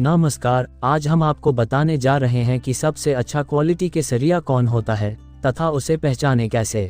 नमस्कार, आज हम आपको बताने जा रहे हैं कि सबसे अच्छा क्वालिटी के सरिया कौन होता है तथा उसे पहचाने कैसे।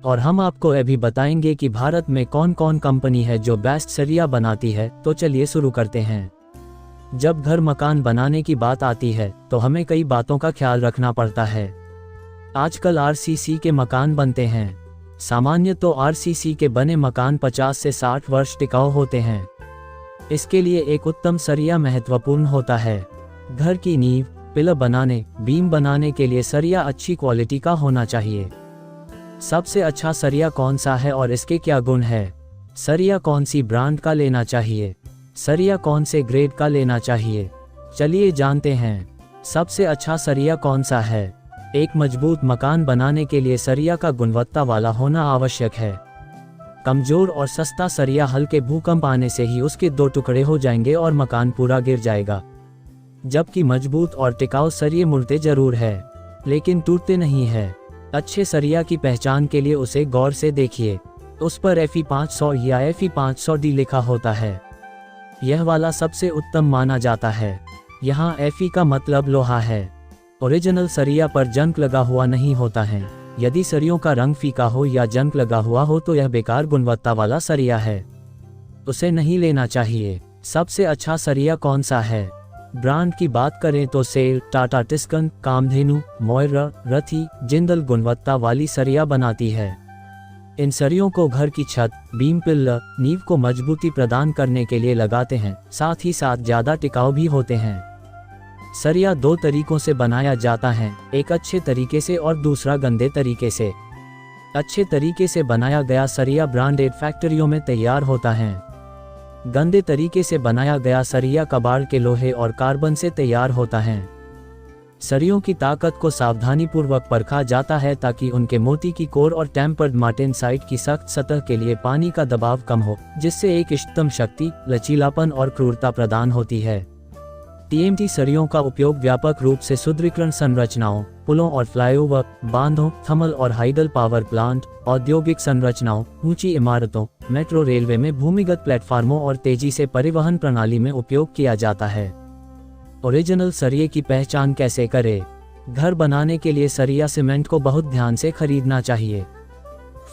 और हम आपको यह भी बताएंगे कि भारत में कौन कौन कंपनी है जो बेस्ट सरिया बनाती है। तो चलिए शुरू करते हैं। जब घर मकान बनाने की बात आती है तो हमें कई बातों का ख्याल रखना पड़ता है। आजकल आरसीसी के मकान बनते हैं। सामान्य तो आरसीसी के बने मकान 50 से 60 वर्ष टिकाऊ होते हैं। इसके लिए एक उत्तम सरिया महत्वपूर्ण होता है। घर की नींव, पिलर बनाने, बीम बनाने के लिए सरिया अच्छी क्वालिटी का होना चाहिए। सबसे अच्छा सरिया कौन सा है और इसके क्या गुण है? सरिया कौन सी ब्रांड का लेना चाहिए? सरिया कौन से ग्रेड का लेना चाहिए? चलिए जानते हैं। सबसे अच्छा सरिया कौन सा है? एक मजबूत मकान बनाने के लिए सरिया का गुणवत्ता वाला होना आवश्यक है। कमजोर और सस्ता सरिया हल्के भूकंप आने से ही उसके 2 टुकड़े हो जाएंगे और मकान पूरा गिर जाएगा। जबकि मजबूत और टिकाऊ सरिये मुड़ते जरूर है, लेकिन टूटते नहीं है। अच्छे सरिया की पहचान के लिए उसे गौर से देखिए। उस पर FE 500 या FE 500D लिखा होता है। यह वाला सबसे उत्तम माना जाता है। यहाँ FE का मतलब लोहा है। ओरिजिनल सरिया पर जंग लगा हुआ नहीं होता है। यदि सरियों का रंग फीका हो या जंग लगा हुआ हो तो यह बेकार गुणवत्ता वाला सरिया है, उसे नहीं लेना चाहिए। सबसे अच्छा सरिया कौन सा है? ब्रांड की बात करें तो सेल, टाटा टिस्कन, कामधेनु, मोयरा, रथी, जिंदल गुणवत्ता वाली सरिया बनाती है। इन सरियों को घर की छत, बीम, पिल्लर, नींव को मजबूती प्रदान करने के लिए लगाते हैं। साथ ही साथ ज्यादा टिकाऊ भी होते हैं। सरिया 2 तरीकों से बनाया जाता है, एक अच्छे तरीके से और दूसरा गंदे तरीके से। अच्छे तरीके से बनाया गया सरिया ब्रांडेड फैक्ट्रियों में तैयार होता है। गंदे तरीके से बनाया गया सरिया कबाड़ के लोहे और कार्बन से तैयार होता है। सरियों की ताकत को सावधानीपूर्वक परखा जाता है ताकि उनके मोती की कोर और टेम्पर्ड मार्टेनसाइट की सख्त सतह के लिए पानी का दबाव कम हो, जिससे एक इष्टतम शक्ति, लचीलापन और क्रूरता प्रदान होती है। TMT सरियों का उपयोग व्यापक रूप से सुदृढ़ीकरण संरचनाओं, पुलों और फ्लाईओवर, बांधों, थर्मल और हाइडल पावर प्लांट, औद्योगिक संरचनाओं, ऊंची इमारतों, मेट्रो रेलवे में भूमिगत प्लेटफार्मों और तेजी से परिवहन प्रणाली में उपयोग किया जाता है। ओरिजिनल सरिये की पहचान कैसे करें? घर बनाने के लिए सरिया सीमेंट को बहुत ध्यान से खरीदना चाहिए।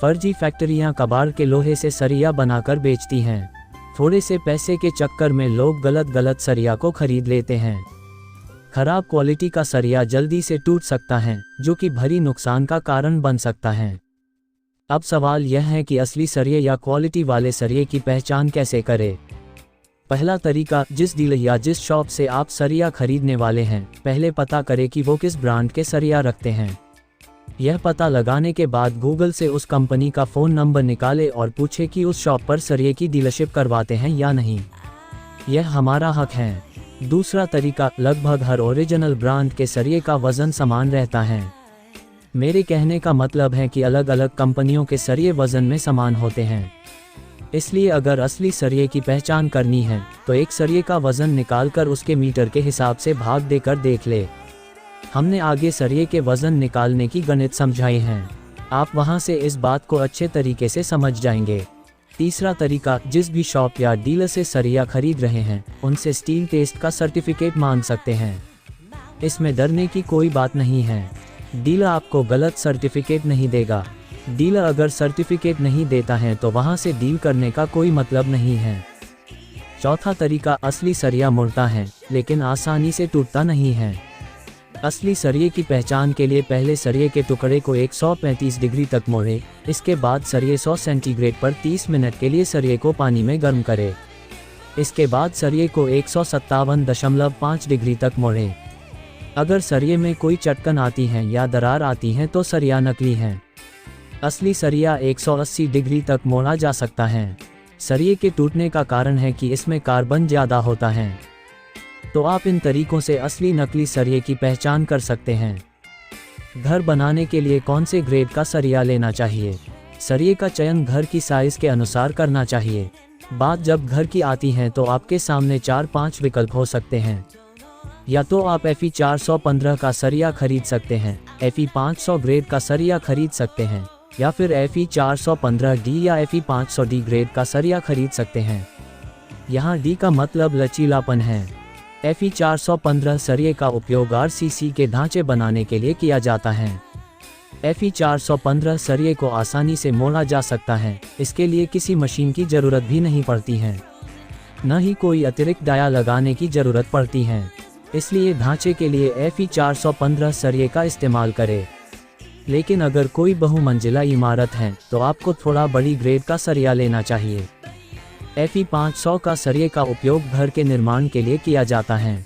फर्जी फैक्ट्रियां कबाड़ के लोहे से सरिया बनाकर बेचती हैं। थोड़े से पैसे के चक्कर में लोग गलत सरिया को खरीद लेते हैं। खराब क्वालिटी का सरिया जल्दी से टूट सकता है, जो कि भारी नुकसान का कारण बन सकता है। अब सवाल यह है कि असली सरिये या क्वालिटी वाले सरिये की पहचान कैसे करें? पहला तरीका, जिस डीलर या जिस शॉप से आप सरिया खरीदने वाले हैं, पहले पता करें कि वो किस ब्रांड के सरिया रखते हैं। यह पता लगाने के बाद गूगल से उस कंपनी का फ़ोन नंबर निकालें और पूछें कि उस शॉप पर सरिये की डीलरशिप करवाते हैं या नहीं। यह हमारा हक है। दूसरा तरीका, लगभग हर ओरिजिनल ब्रांड के सरिये का वज़न समान रहता है। मेरे कहने का मतलब है कि अलग अलग कंपनियों के सरिये वज़न में समान होते हैं। इसलिए अगर असली सरिये की पहचान करनी है तो एक सरिये का वज़न निकालकर उसके मीटर के हिसाब से भाग देकर देख ले। हमने आगे सरिये के वज़न निकालने की गणित समझाई हैं। आप वहां से इस बात को अच्छे तरीके से समझ जाएंगे। तीसरा तरीका, जिस भी शॉप या डीलर से सरिया खरीद रहे हैं, उनसे स्टील टेस्ट का सर्टिफिकेट मांग सकते हैं। इसमें डरने की कोई बात नहीं है। डीलर आपको गलत सर्टिफिकेट नहीं देगा। डीलर अगर सर्टिफिकेट नहीं देता है तो वहां से डील करने का कोई मतलब नहीं है। चौथा तरीका, असली सरिया मुड़ता है लेकिन आसानी से टूटता नहीं है। असली सरिये की पहचान के लिए पहले सरिये के टुकड़े को 135 डिग्री तक मोड़ें। इसके बाद सरिये 100 सेंटीग्रेड पर 30 मिनट के लिए सरिये को पानी में गर्म करें। इसके बाद सरिये को 157.5 डिग्री तक मोड़ें। अगर सरिये में कोई चटकन आती है या दरार आती है तो सरिया नकली है। असली सरिया 180 डिग्री तक मोड़ा जा सकता है। सरिये के टूटने का कारण है कि इसमें कार्बन ज़्यादा होता है। तो आप इन तरीकों से असली नकली सरिये की पहचान कर सकते हैं। घर बनाने के लिए कौन से ग्रेड का सरिया लेना चाहिए? सरिये का चयन घर की साइज के अनुसार करना चाहिए। बात जब घर की आती है तो आपके सामने 4-5 विकल्प हो सकते हैं। या तो आप FE 415 का सरिया खरीद सकते हैं, FE 500 ग्रेड का सरिया खरीद सकते हैं, या फिर FE 415D या FE 500D ग्रेड का सरिया खरीद सकते हैं। यहाँ D का मतलब लचीलापन है। Fe 415 सरिये का उपयोग RCC के ढांचे बनाने के लिए किया जाता है। Fe 415 सरिये को आसानी से मोड़ा जा सकता है, इसके लिए किसी मशीन की ज़रूरत भी नहीं पड़ती है, न ही कोई अतिरिक्त डाया लगाने की ज़रूरत पड़ती है। इसलिए ढांचे के लिए Fe 415 सरिये का इस्तेमाल करें। लेकिन अगर कोई बहुमंजिला इमारत है तो आपको थोड़ा बड़ी ग्रेड का सरिया लेना चाहिए। Fe 500 का सरिये का उपयोग घर के निर्माण के लिए किया जाता है।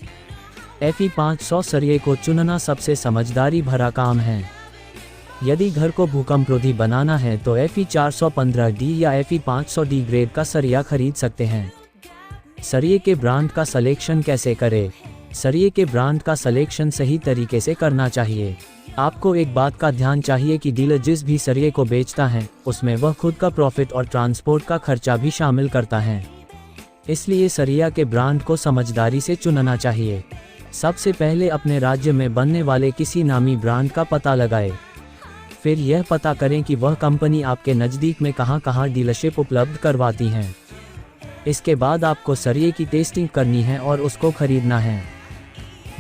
Fe 500 सरिये को चुनना सबसे समझदारी भरा काम है। यदि घर को भूकंपरोधी बनाना है तो Fe 415D या Fe 500D ग्रेड का सरिया खरीद सकते हैं। सरिये के ब्रांड का सलेक्शन कैसे करें? सरिये के ब्रांड का सलेक्शन सही तरीके से करना चाहिए। आपको एक बात का ध्यान चाहिए कि डीलर जिस भी सरिये को बेचता है उसमें वह खुद का प्रॉफिट और ट्रांसपोर्ट का खर्चा भी शामिल करता है। इसलिए सरिया के ब्रांड को समझदारी से चुनना चाहिए। सबसे पहले अपने राज्य में बनने वाले किसी नामी ब्रांड का पता लगाएं। फिर यह पता करें कि वह कंपनी आपके नज़दीक में कहां डीलरशिप उपलब्ध करवाती है। इसके बाद आपको सरिये की टेस्टिंग करनी है और उसको खरीदना है।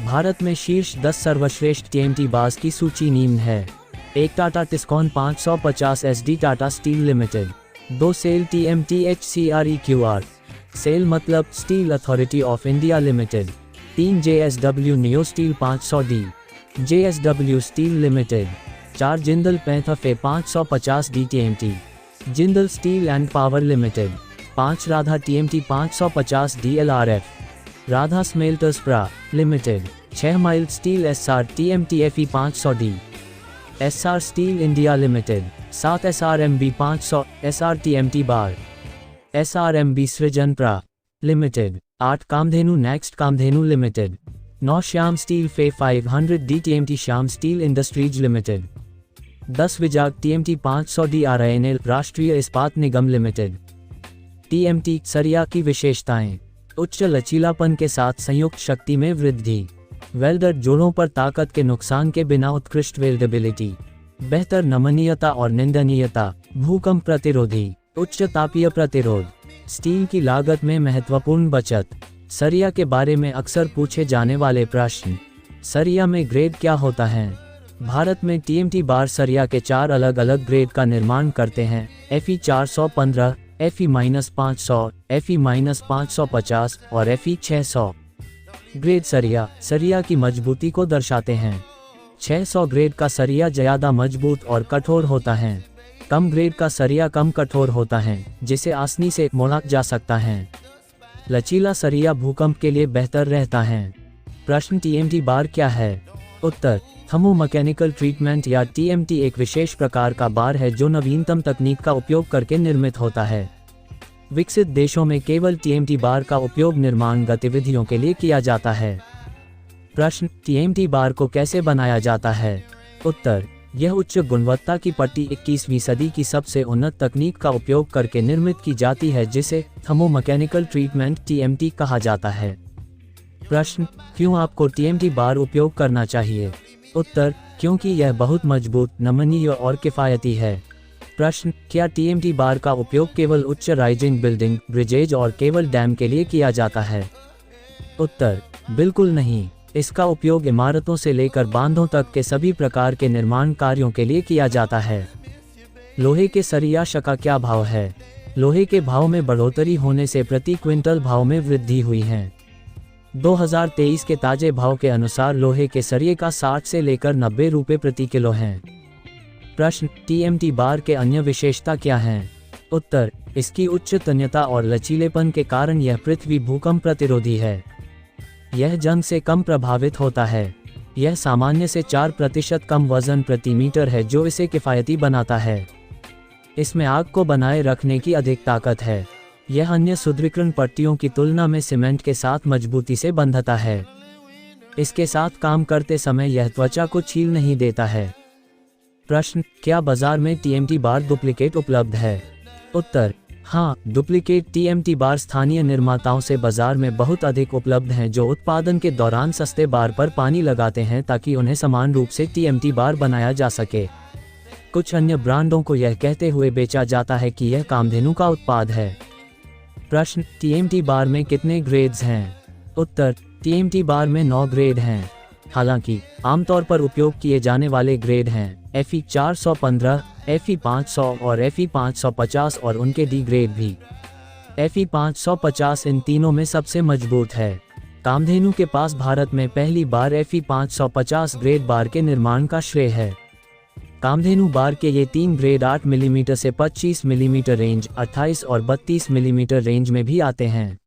भारत में शीर्ष 10 सर्वश्रेष्ठ TMT बार्स की सूची निम्न है। 1 Tata Tiscon 550 SD Tata steel limited. 2 SAIL TMT HCREQR SAIL मतलब steel authority of India limited. 3 JSW neo steel 500D JSW steel limited. 4 Jindal पैंथफे 550D TMT Jindal steel and power limited. 5 Radha TMT 550D LRF Radha smelters प्रा limited. 6 mild steel SR TMT FE 500D SR steel India limited. 7 SRMB 500 SR TMT bar SRMB Srijan प्रा limited. 8 Kamdhenu next Kamdhenu limited. 9 Shyam steel फे 500D TMT Shyam steel industries limited. 10 Vizag TMT 500D RINL राष्ट्रीय इस्पात निगम limited. TMT सरिया की विशेषताएं: उच्च लचीलापन के साथ संयुक्त शक्ति में वृद्धि, वेल्डर जोड़ों पर ताकत के नुकसान के बिना उत्कृष्ट वेल्डेबिलिटी, बेहतर नमनीयता और निंदनीयता, भूकंप प्रतिरोधी, उच्च तापीय प्रतिरोध, स्टील की लागत में महत्वपूर्ण बचत। सरिया के बारे में अक्सर पूछे जाने वाले प्रश्न: सरिया में ग्रेड क्या होता है? भारत में TMT बार सरिया के 4 अलग अलग ग्रेड का निर्माण करते हैं। Fe 415, Fe-500, Fe-550 और Fe 600। ग्रेड सरिया की मजबूती को दर्शाते हैं। 600 ग्रेड का सरिया ज्यादा मजबूत और कठोर होता है। कम ग्रेड का सरिया कम कठोर होता है, जिसे आसानी से मोड़ा जा सकता है। लचीला सरिया भूकंप के लिए बेहतर रहता है। प्रश्न: TMT बार क्या है? उत्तर: थर्मोमैकेनिकल ट्रीटमेंट या TMT एक विशेष प्रकार का बार है जो नवीनतम तकनीक का उपयोग करके निर्मित होता है। विकसित देशों में केवल TMT बार का उपयोग निर्माण गतिविधियों के लिए किया जाता है। प्रश्न: TMT बार को कैसे बनाया जाता है? उत्तर: यह उच्च गुणवत्ता की पट्टी 21वीं सदी की सबसे उन्नत तकनीक का उपयोग करके निर्मित की जाती है, जिसे थर्मोमैकेनिकल ट्रीटमेंट TMT कहा जाता है। प्रश्न: क्यों आपको TMT बार उपयोग करना चाहिए? उत्तर: क्योंकि यह बहुत मजबूत, नमनीय और किफ़ायती है। प्रश्न: क्या TMT बार का उपयोग केवल उच्च राइजिंग बिल्डिंग, ब्रिजेज और केबल डैम के लिए किया जाता है? उत्तर: बिल्कुल नहीं। इसका उपयोग इमारतों से लेकर बांधों तक के सभी प्रकार के निर्माण कार्यों के लिए किया जाता है। लोहे के सरिया का क्या भाव है? लोहे के भाव में बढ़ोतरी होने से प्रति क्विंटल भाव में वृद्धि हुई है। 2023 के ताजे भाव के अनुसार लोहे के सरिये का 60 से लेकर 90 रुपये प्रति किलो है। प्रश्न: TMT बार के अन्य विशेषता क्या हैं? उत्तर: इसकी उच्च तन्यता और लचीलेपन के कारण यह पृथ्वी भूकंप प्रतिरोधी है। यह जंग से कम प्रभावित होता है। यह सामान्य से 4% कम वजन प्रति मीटर है, जो इसे किफ़ायती बनाता है। इसमें आग को बनाए रखने की अधिक ताकत है। यह अन्य सुदृढ़ीकरण पट्टियों की तुलना में सीमेंट के साथ मजबूती से बंधता है। इसके साथ काम करते समय यह त्वचा को छील नहीं देता है। प्रश्न: क्या बाजार में TMT बार डुप्लीकेट उपलब्ध है? उत्तर: हाँ, डुप्लीकेट TMT बार स्थानीय निर्माताओं से बाजार में बहुत अधिक उपलब्ध हैं, जो उत्पादन के दौरान सस्ते बार पर पानी लगाते हैं ताकि उन्हें समान रूप से TMT बार बनाया जा सके। कुछ अन्य ब्रांडों को यह कहते हुए बेचा जाता है कि यह कामधेनु का उत्पाद है। प्रश्न: TMT बार में कितने ग्रेड्स हैं? उत्तर, TMT बार में 9 ग्रेड हैं। हालांकि आमतौर पर उपयोग किए जाने वाले ग्रेड हैं FE 415, FE 500 और FE 550 और उनके D ग्रेड भी। FE 550 इन तीनों में सबसे मजबूत है। कामधेनु के पास भारत में पहली बार FE 550 ग्रेड बार के निर्माण का श्रेय है। कामधेनु बार के ये 3 ग्रेड 8 मिलीमीटर से 25 मिलीमीटर रेंज, 28 और 32 मिलीमीटर रेंज में भी आते हैं।